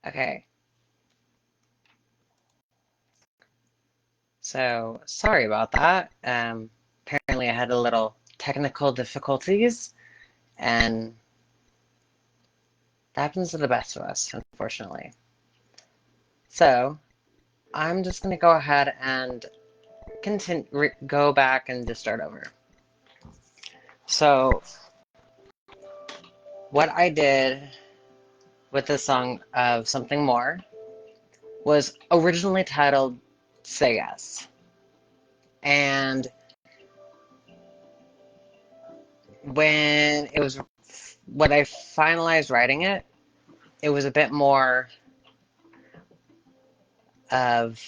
Okay, so sorry about that. Apparently I had a little technical difficulties, and that happens to the best of us, unfortunately. So I'm just gonna go ahead and go back and just start over. So what I did with the song of Something More was originally titled Say Yes. And when I finalized writing it, it was a bit more of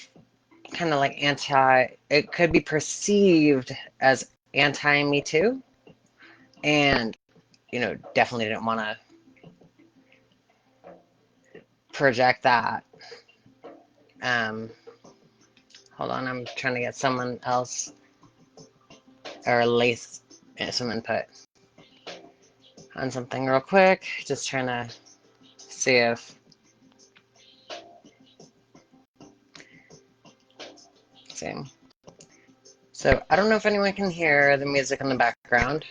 kind of like it could be perceived as anti Me Too. And, definitely didn't want to project that. Um, Hold on, I'm trying to get someone else or Lace some input on something real quick. Just trying to see if. See. So I don't know if anyone can hear the music in the background,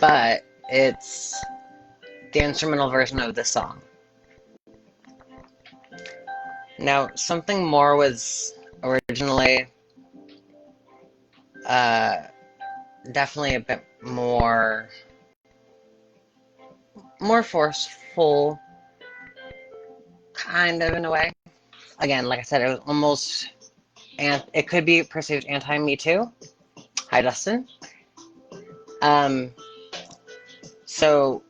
but it's the instrumental version of this song. Now, Something More was originally definitely a bit more forceful, kind of in a way. Again, like I said, it was almost, and it could be perceived anti-Me Too. Hi, Dustin. Um, so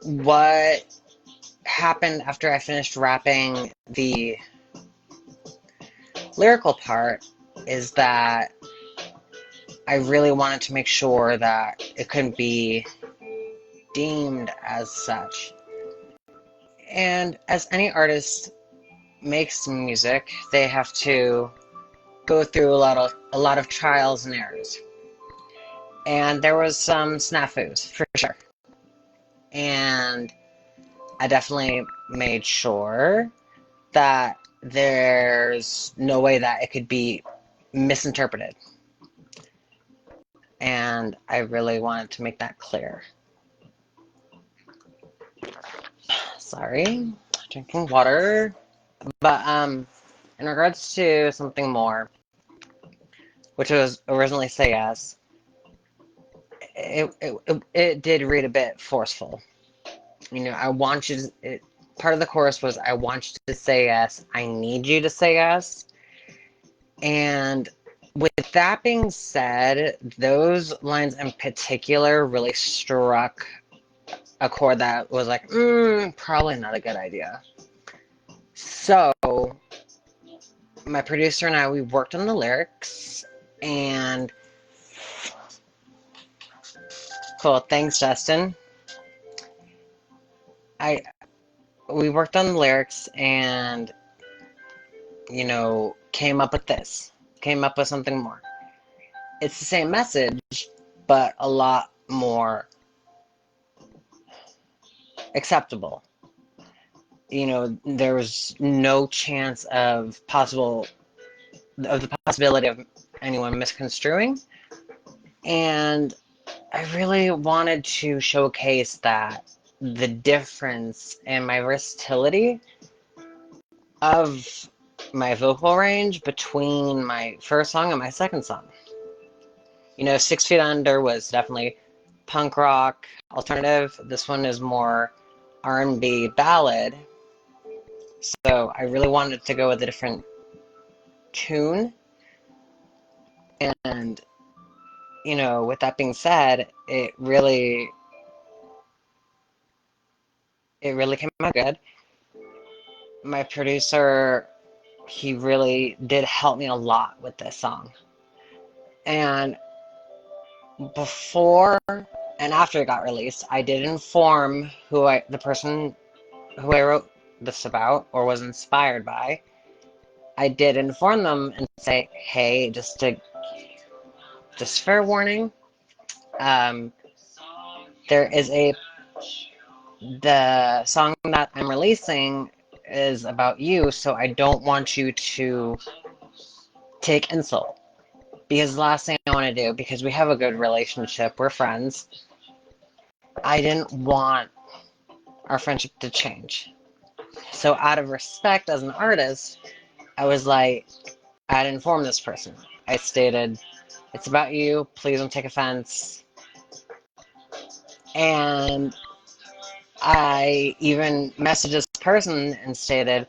what happened after I finished rapping the lyrical part is that I really wanted to make sure that it couldn't be deemed as such. And as any artist makes music, they have to go through a lot of trials and errors. And there was some snafus for sure. And I definitely made sure that there's no way that it could be misinterpreted. And I really wanted to make that clear. Sorry, drinking water. But in regards to Something More, which was originally Say Yes, it did read a bit forceful. I want you to, part of the chorus was, I want you to say yes, I need you to say yes. And with that being said, those lines in particular really struck a chord that was like, probably not a good idea. So my producer and I, we worked on the lyrics, and cool, thanks, Justin. I We worked on the lyrics and came up with this, came up with Something More. It's the same message, but a lot more acceptable. There was no chance of the possibility of anyone misconstruing. And I really wanted to showcase that the difference in my versatility of my vocal range between my first song and my second song. 6 Feet Under was definitely punk rock, alternative. This one is more R&B ballad. So I really wanted to go with a different tune. And, with that being said, it really came out good. My producer, he really did help me a lot with this song. And before and after it got released, I did inform the person who I wrote this about or was inspired by. I did inform them and say, hey, just fair warning, there is the song that I'm releasing is about you, so I don't want you to take insult. Because the last thing I want to do, because we have a good relationship, we're friends, I didn't want our friendship to change. So out of respect as an artist, I was like, I'd inform this person. I stated, it's about you, please don't take offense. And I even messaged this person and stated,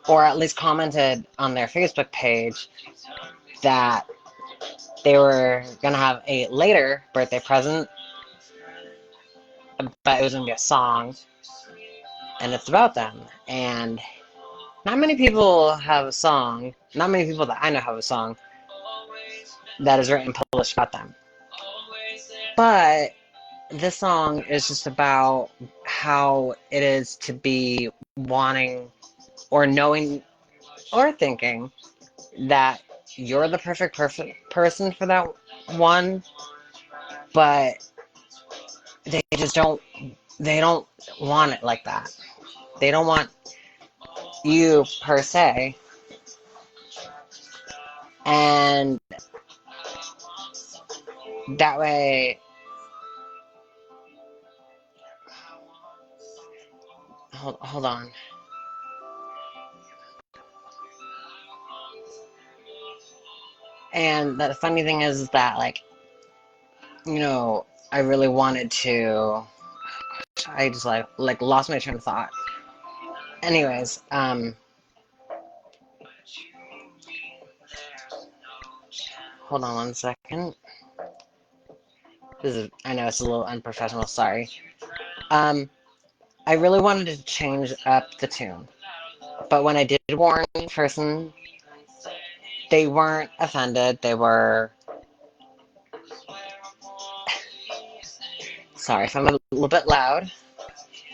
or at least commented on their Facebook page, that they were going to have a later birthday present, but it was going to be a song, and it's about them. And not many people have a song, not many people that I know have a song that is written and published about them. But this song is just about how it is to be wanting or knowing or thinking that you're the perfect person for that one, but they don't want it like that. They don't want you per se. And that way, hold on. And the funny thing is that, like, I really wanted to. I just like lost my train of thought. Anyways, hold on 1 second. I know it's a little unprofessional. Sorry. Um, I really wanted to change up the tune, but when I did warn the person, they weren't offended. They were. Sorry if I'm a little bit loud.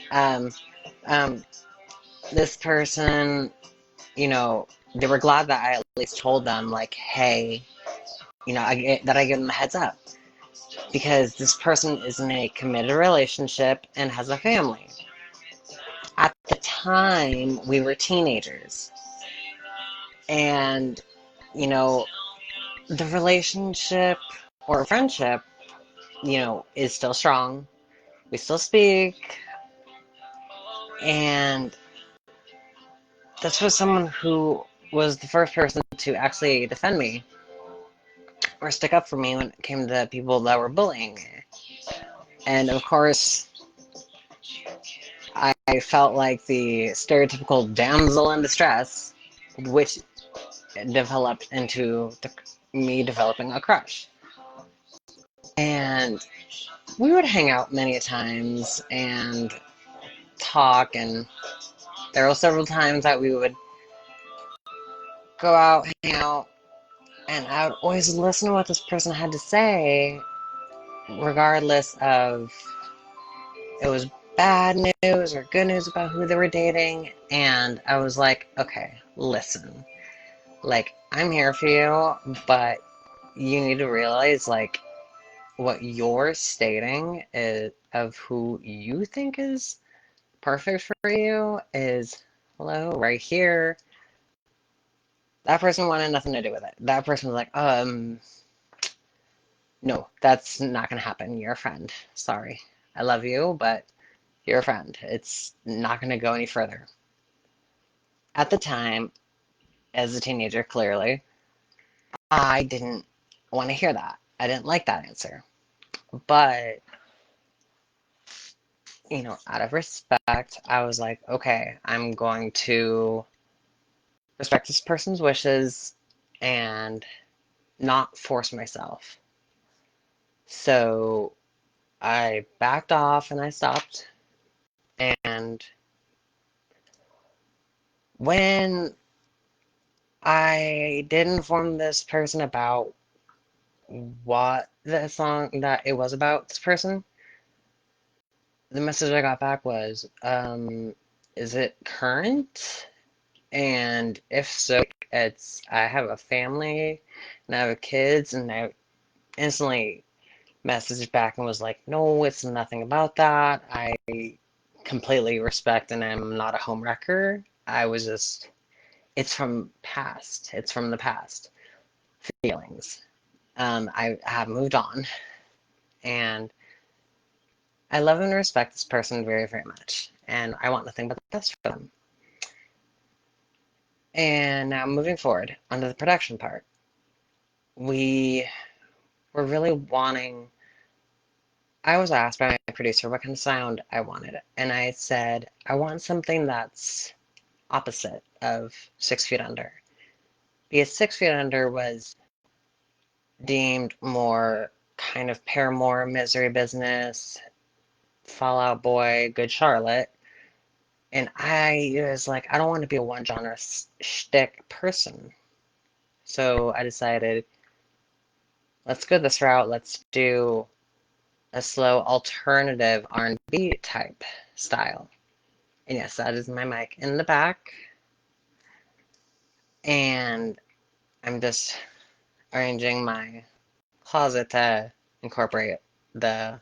Um, um, this person, they were glad that I at least told them, like, hey, that I give them a heads up. Because this person is in a committed relationship and has a family. At the time, we were teenagers. And, the relationship or friendship, is still strong. We still speak. And this was someone who was the first person to actually defend me or stick up for me when it came to people that were bullying me. And of course, I felt like the stereotypical damsel in distress, which developed into me developing a crush. And we would hang out many times and talk, and there were several times that we would go out, hang out, and I would always listen to what this person had to say, regardless of it was bad news or good news about who they were dating. And I was like, okay, listen, like, I'm here for you, but you need to realize, like, what you're stating is of who you think is perfect for you is, hello, right here. That person wanted nothing to do with it. That person was like, no, that's not gonna happen. You're a friend. Sorry. I love you, but you're a friend. It's not gonna go any further. At the time, as a teenager, clearly, I didn't want to hear that. I didn't like that answer. But, out of respect, I was like, okay, I'm going to respect this person's wishes and not force myself. So I backed off and I stopped. And when I did inform this person about what the song that it was about, this person, the message I got back was, is it current? And if so, I have a family and I have kids, and I instantly messaged back and was like, no, it's nothing about that. I completely respect and I'm not a home wrecker. I was just, it's from the past feelings. I have moved on and I love and respect this person very, very much. And I want nothing but the best for them. And now moving forward onto the production part. We were really wanting, I was asked by my producer what kind of sound I wanted. And I said, I want something that's opposite of 6 Feet Under. Because 6 Feet Under was deemed more kind of Paramore, Misery Business, Fall Out Boy, Good Charlotte. And I was like, I don't want to be a one genre shtick person. So I decided, let's go this route. Let's do a slow alternative R&B type style. And yes, that is my mic in the back. And I'm just arranging my closet to incorporate the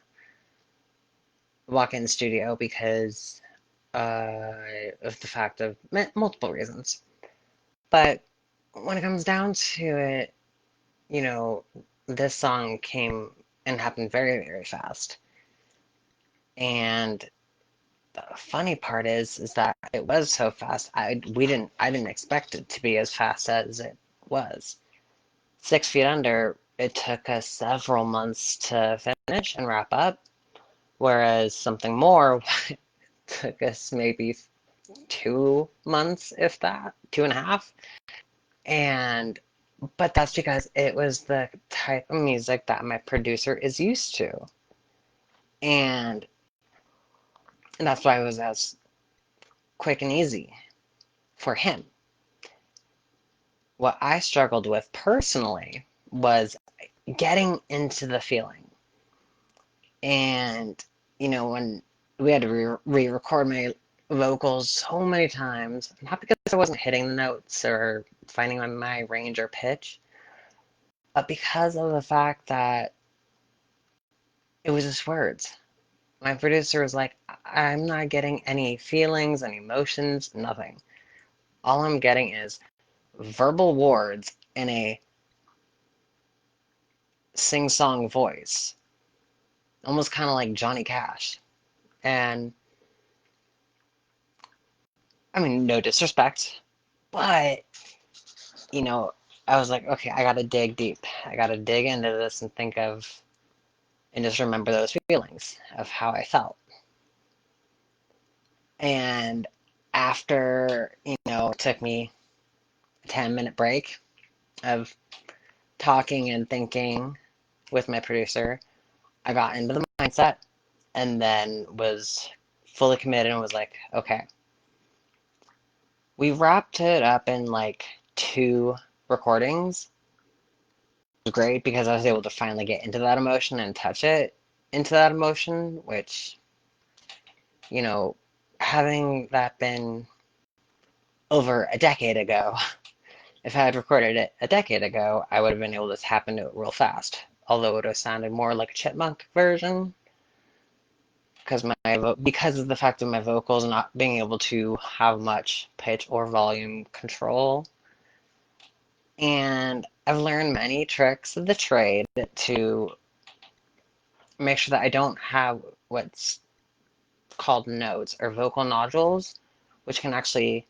walk-in studio because of the fact of multiple reasons. But when it comes down to it, you know, this song came and happened very, very fast. And the funny part is that it was so fast. I didn't expect it to be as fast as it was. 6 Feet Under, it took us several months to finish and wrap up, whereas Something More took us maybe 2 months, if that, 2.5. And but that's because it was the type of music that my producer is used to. And that's why it was as quick and easy for him. What I struggled with personally was getting into the feeling. And, when we had to re-record my vocals so many times, not because I wasn't hitting the notes or finding my range or pitch, but because of the fact that it was just words. My producer was like, I'm not getting any feelings, any emotions, nothing. All I'm getting is verbal words in a sing-song voice, almost kind of like Johnny Cash. And I mean, no disrespect, but you know, I was like, okay, I gotta dig deep. I gotta dig into this and think of and just remember those feelings of how I felt. And after, it took me a 10-minute break of talking and thinking with my producer, I got into the mindset and then was fully committed and was like, okay. We wrapped it up in like 2 recordings. It was great because I was able to finally get into that emotion and touch it into that emotion, which, you know, having that been over a decade ago, if I had recorded it a decade ago, I would have been able to tap into it real fast. Although it would have sounded more like a chipmunk version, because of the fact of my vocals not being able to have much pitch or volume control. And I've learned many tricks of the trade to make sure that I don't have what's called nodes or vocal nodules, which can actually,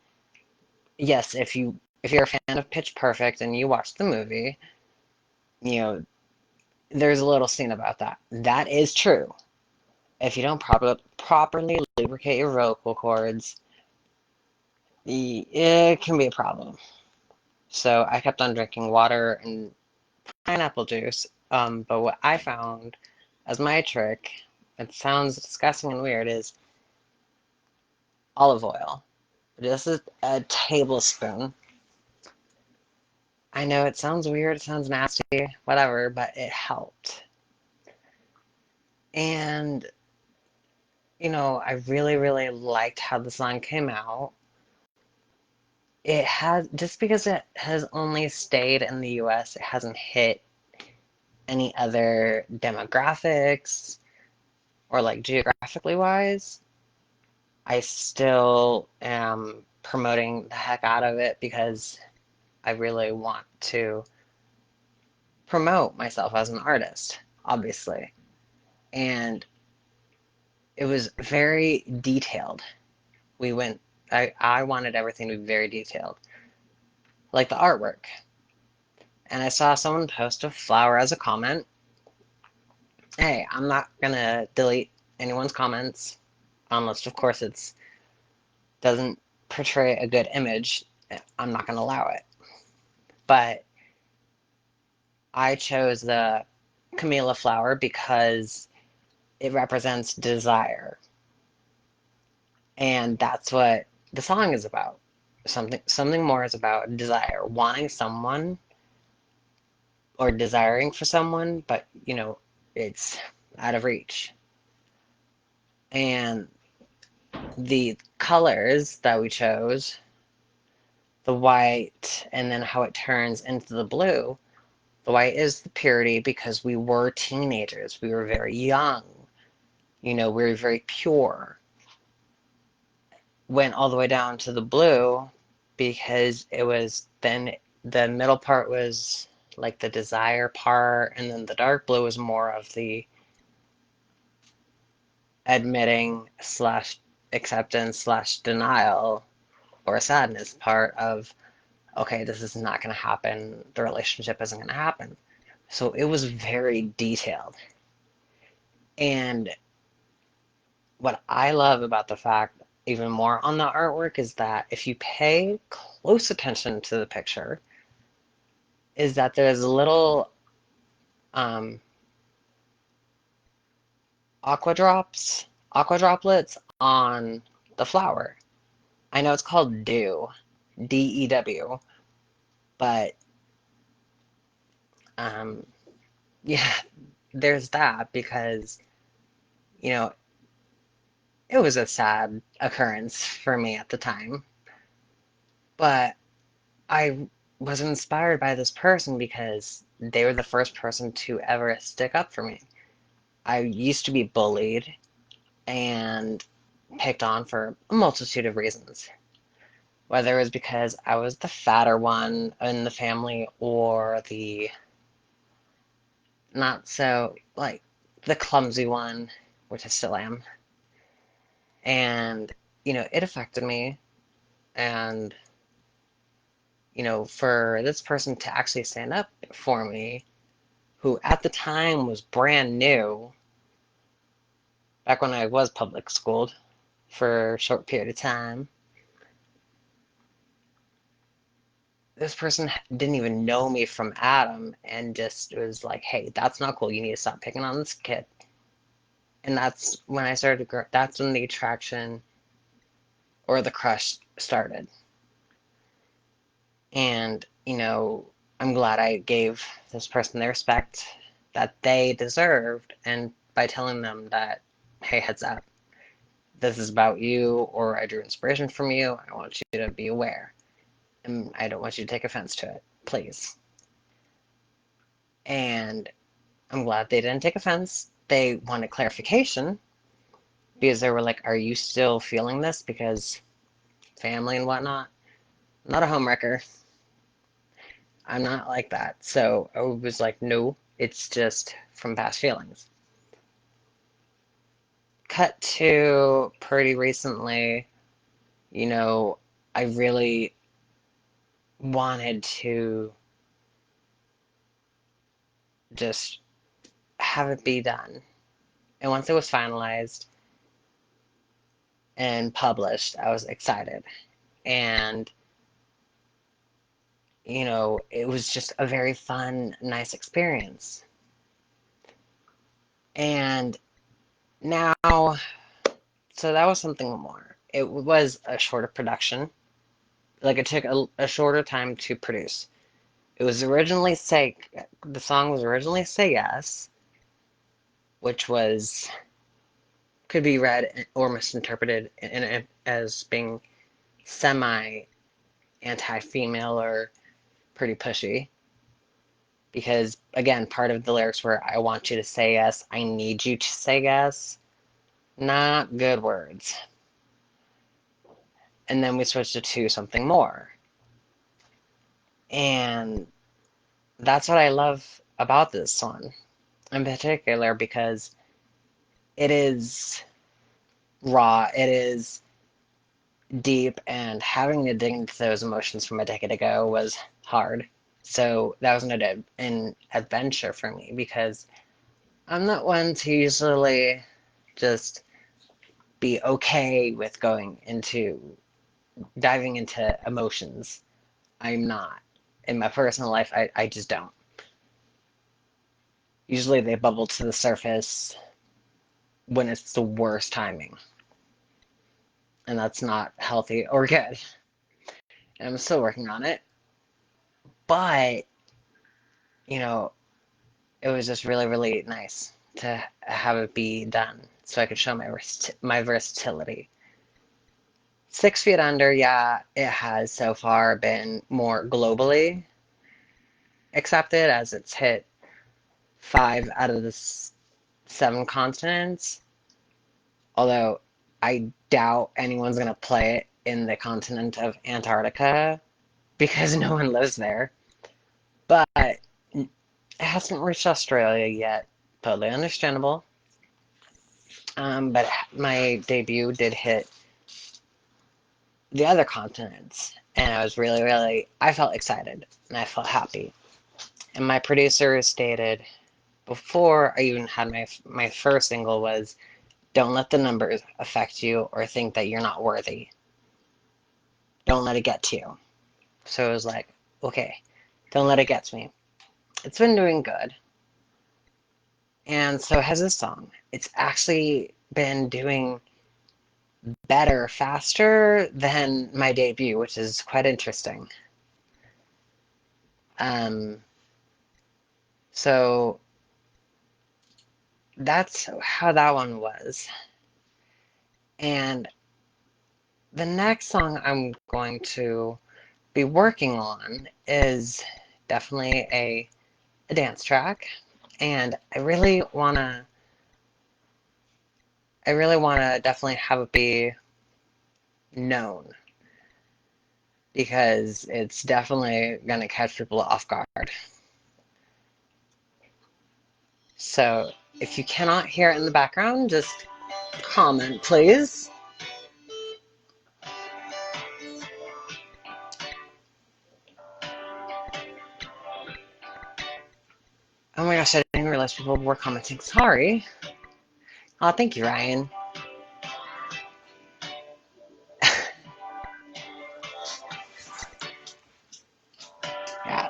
yes, if you're a fan of Pitch Perfect and you watch the movie, you know, there's a little scene about that. That is true. If you don't properly lubricate your vocal cords, it can be a problem. So I kept on drinking water and pineapple juice. But what I found as my trick, it sounds disgusting and weird, is olive oil. This is a tablespoon. I know it sounds weird, it sounds nasty, whatever, but it helped. And, I really, really liked how the song came out. It has, just because it has only stayed in the US, it hasn't hit any other demographics or like geographically wise. I still am promoting the heck out of it because I really want to promote myself as an artist, obviously. And it was very detailed. We went, I wanted everything to be very detailed, like the artwork. And I saw someone post a flower as a comment. Hey, I'm not gonna delete anyone's comments unless, of course, it's doesn't portray a good image. I'm not gonna allow it. But I chose the camellia flower because it represents desire. And that's what the song is about. Something more is about desire, wanting someone or desiring for someone, but it's out of reach. And the colors that we chose, the white and then how it turns into the blue. The white is the purity because we were teenagers. We were very young. We were very pure. Went all the way down to the blue because it was then the middle part was like the desire part, and then the dark blue was more of the admitting slash acceptance slash denial or sadness part of, okay, this is not going to happen. The relationship isn't going to happen. So it was very detailed. And what I love about the fact, even more on the artwork, is that if you pay close attention to the picture, is that there's little um, aqua droplets on the flower. I know it's called dew, Dew, but um, yeah, there's that because you know it was a sad occurrence for me at the time, but I was inspired by this person because they were the first person to ever stick up for me. I used to be bullied and picked on for a multitude of reasons, whether it was because I was the fatter one in the family or the not so, like, the clumsy one, which I still am. And, it affected me. And, for this person to actually stand up for me, who at the time was brand new, back when I was public schooled for a short period of time, this person didn't even know me from Adam and just was like, hey, that's not cool. You need to stop picking on this kid. And that's when I started to grow. That's when the attraction or the crush started. And, I'm glad I gave this person the respect that they deserved, and by telling them that, hey, heads up, this is about you, or I drew inspiration from you. I want you to be aware. And I don't want you to take offense to it, please. And I'm glad they didn't take offense. They wanted clarification because they were like, are you still feeling this? Because family and whatnot. I'm not a homewrecker. I'm not like that. So I was like, no, it's just from past feelings. Cut to pretty recently, you know, I really wanted to just have it be done. And once it was finalized and published, I was excited. And, it was just a very fun, nice experience. And now, so that was something more. It was a shorter production. Like, it took a shorter time to produce. It was originally the song was originally Say Yes, which could be read or misinterpreted as being semi anti-female or pretty pushy. Because, again, part of the lyrics were, I want you to say yes, I need you to say yes. Not good words. and then we switched it to something more. And that's what I love about this song in particular, because it is raw, it is deep, and having to dig into those emotions from a decade ago was hard. So that was an adventure for me, because I'm not one to usually just be okay with diving into emotions. I'm not. In my personal life, I just don't. Usually they bubble to the surface when it's the worst timing, and that's not healthy or good. And I'm still working on it, but you know, it was just really, really nice to have it be done so I could show my versatility. 6 Feet Under, yeah, it has so far been more globally accepted, as it's hit 5 out of the 7 continents. Although I doubt anyone's going to play it in the continent of Antarctica because no one lives there. But it hasn't reached Australia yet. Totally understandable. But my debut did hit the other continents, and I was really, really, I felt excited and I felt happy. And my producer stated before I even had my first single was, "Don't let the numbers affect you or think that you're not worthy. Don't let it get to you." So it was like, okay, don't let it get to me. It's been doing good. And so has this song. It's actually been doing better, faster than my debut, which is quite interesting. Um, so that's how that one was. And the next song I'm going to be working on is definitely a dance track. And I really wanna definitely have it be known, because it's definitely gonna catch people off guard. So if you cannot hear it in the background, just comment, please. Oh my gosh, I didn't realize people were commenting. Sorry. Oh, thank you, Ryan. Yeah.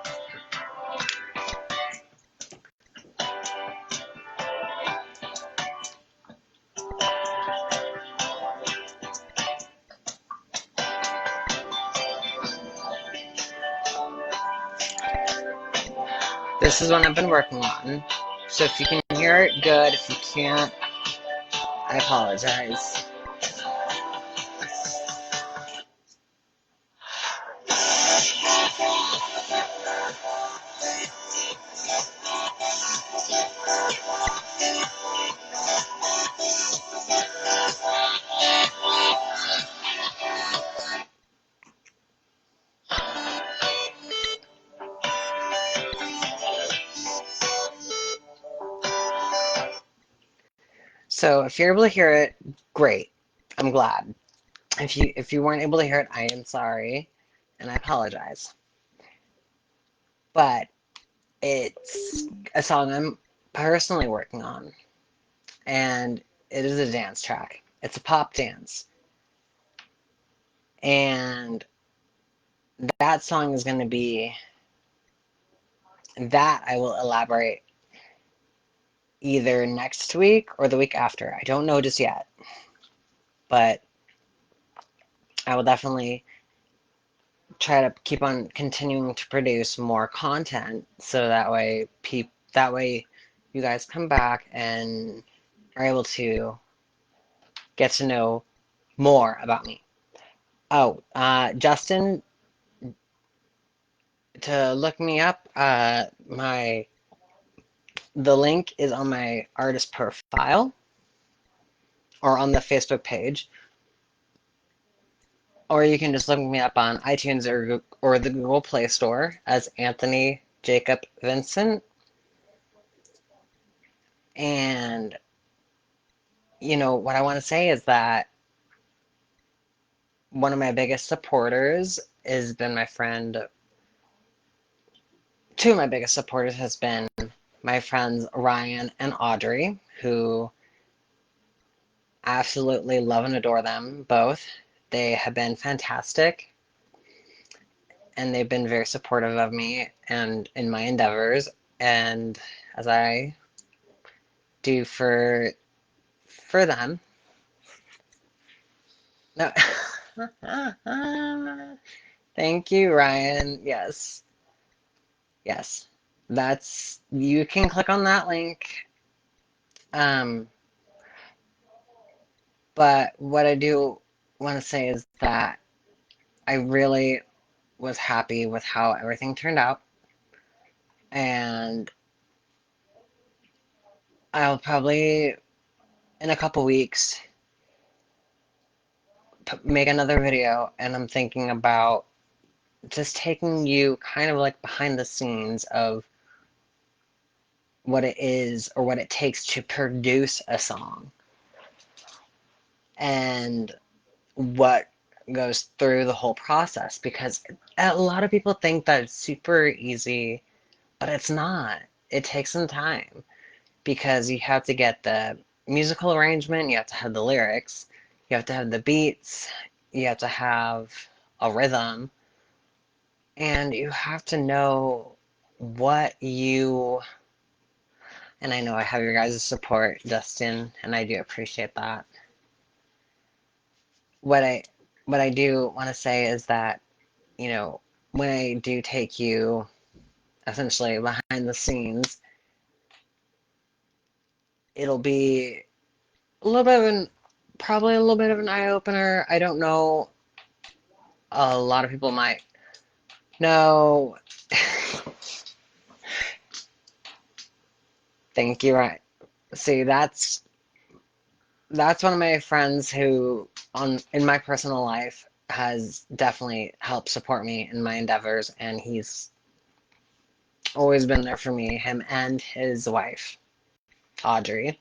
This is what I've been working on. So if you can hear it, good. If you can't, I apologize. So if you're able to hear it, great. I'm glad. If you weren't able to hear it, I am sorry, and I apologize. But it's a song I'm personally working on, and it is a dance track. It's a pop dance, and that song is going to be that I will elaborate either next week or the week after. I don't know just yet, but I will definitely try to keep on continuing to produce more content, so that way you guys come back and are able to get to know more about me. Oh, Justin, to look me up, the link is on my artist profile or on the Facebook page. or you can just look me up on iTunes or the Google Play Store as Anthony Jacob Vincent. And, what I want to say is that one of my biggest supporters has been my friend. Two of my biggest supporters has been my friends Ryan and Audrey, who absolutely love and adore them both. They have been fantastic and they've been very supportive of me and in my endeavors and as I do for them. No. Thank you, Ryan. Yes. Yes. That's you can click on that link. Um, but what I do want to say is that I really was happy with how everything turned out. And I'll probably, in a couple weeks, make another video. And I'm thinking about just taking you kind of like behind the scenes of what it is or what it takes to produce a song and what goes through the whole process because a lot of people think that it's super easy, but it's not. It takes some time because you have to get the musical arrangement, you have to have the lyrics, you have to have the beats, you have to have a rhythm, and you have to know what you, and I know I have your guys' support, Justin, and I do appreciate that. What I what I do want to say is that, when I do take you essentially behind the scenes, it'll be a little bit of an probably a little bit of an eye opener. I don't know. A lot of people might know. Thank you. Right. See, that's one of my friends who on in my personal life has definitely helped support me in my endeavors, and he's always been there for me, him and his wife, Audrey.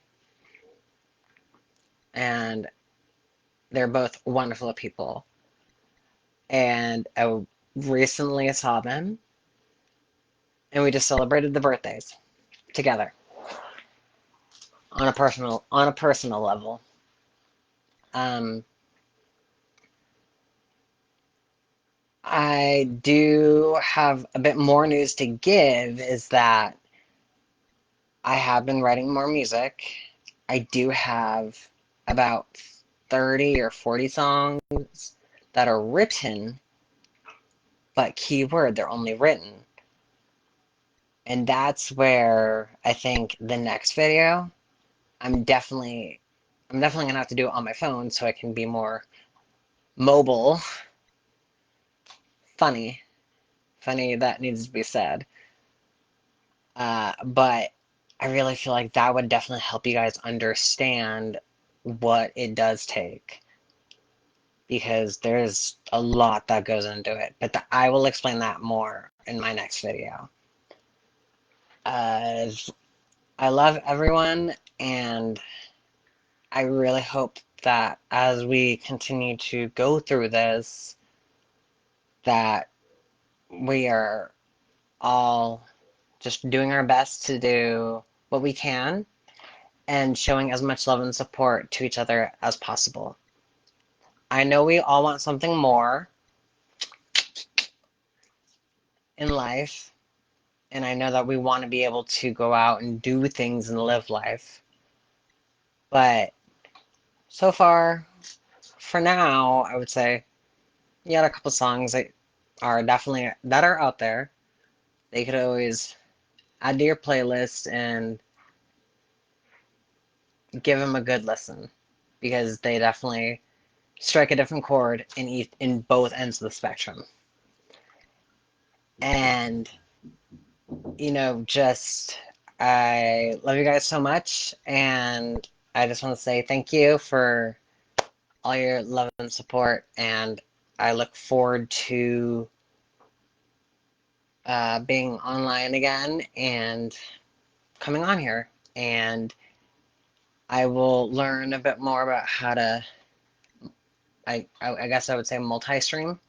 And they're both wonderful people. And I recently saw them, and we just celebrated the birthdays together on a personal level. Um, I do have a bit more news to give is that I have been writing more music. I do have about 30 or 40 songs that are written, but keyword, they're only written. And that's where I think the next video, I'm definitely I'm definitely gonna have to do it on my phone so I can be more mobile. Funny, funny that needs to be said. But I really feel like that would definitely help you guys understand what it does take because there's a lot that goes into it. But I will explain that more in my next video. Uh, I love everyone, and I really hope that as we continue to go through this, that we are all just doing our best to do what we can and showing as much love and support to each other as possible. I know we all want something more in life, and I know that we want to be able to go out and do things and live life. But so far, for now, I would say you got a couple songs that are definitely that are out there. They could always add to your playlist and give them a good listen because they definitely strike a different chord in both ends of the spectrum. And just I love you guys so much, and I just want to say thank you for all your love and support. And I look forward to being online again and coming on here. And I will learn a bit more about how to, I guess I would say, multi-stream,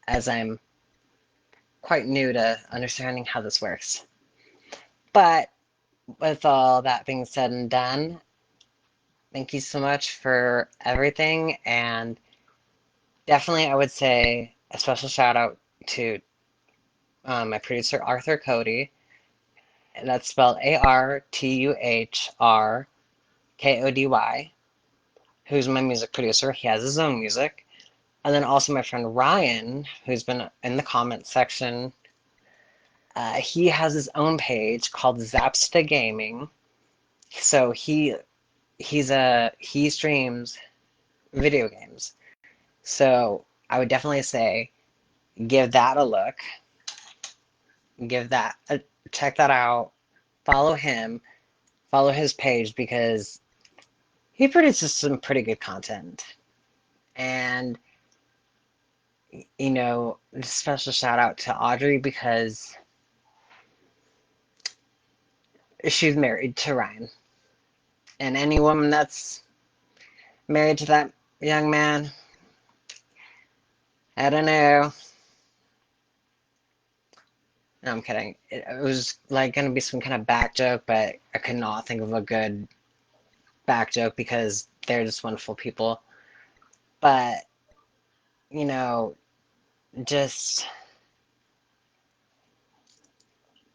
as I'm quite new to understanding how this works. But with all that being said and done, thank you so much for everything. And definitely, I would say a special shout out to my producer, Arthur Cody. And that's spelled ARTUHRKODY, who's my music producer. He has his own music. And then also my friend Ryan, who's been in the comment section. He has his own page called Zapsta Gaming. So he streams video games. So I would definitely say give that a look. Give that check that out. Follow him. Follow his page because he produces some pretty good content. And special shout out to Audrey because she's married to Ryan. And any woman that's married to that young man, I don't know. No, I'm kidding. It was like gonna be some kind of back joke, but I could not think of a good back joke because they're just wonderful people. But, you know, just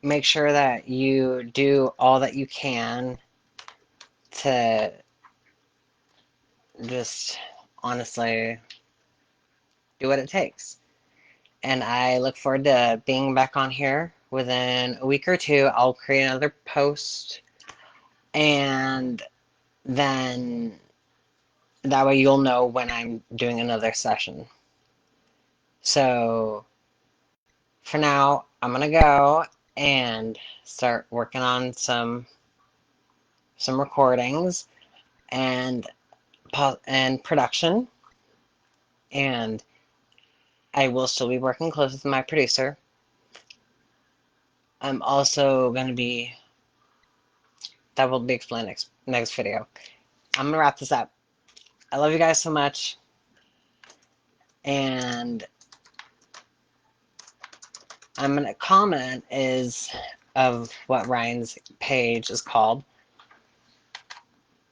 make sure that you do all that you can to just honestly do what it takes. And I look forward to being back on here within a week or two. I'll create another post, and then that way you'll know when I'm doing another session. So for now, I'm gonna go and start working on some recordings and production, and I will still be working close with my producer. I'm also gonna be that will be explained next video. I'm gonna wrap this up. I love you guys so much, and I'm gonna comment is of what Ryan's page is called.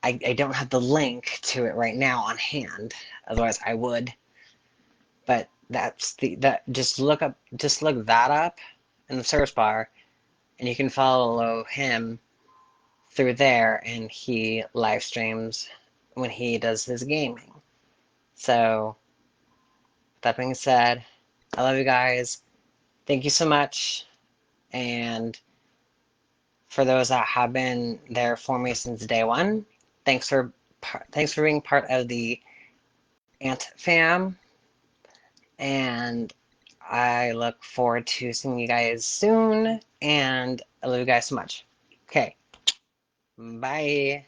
I don't have the link to it right now on hand, otherwise I would. But just look that up in the search bar, and you can follow him through there, and he live streams when he does his gaming. So that being said, I love you guys. Thank you so much, and for those that have been there for me since day one, thanks for being part of the Ant fam, and I look forward to seeing you guys soon, and I love you guys so much. Okay, bye.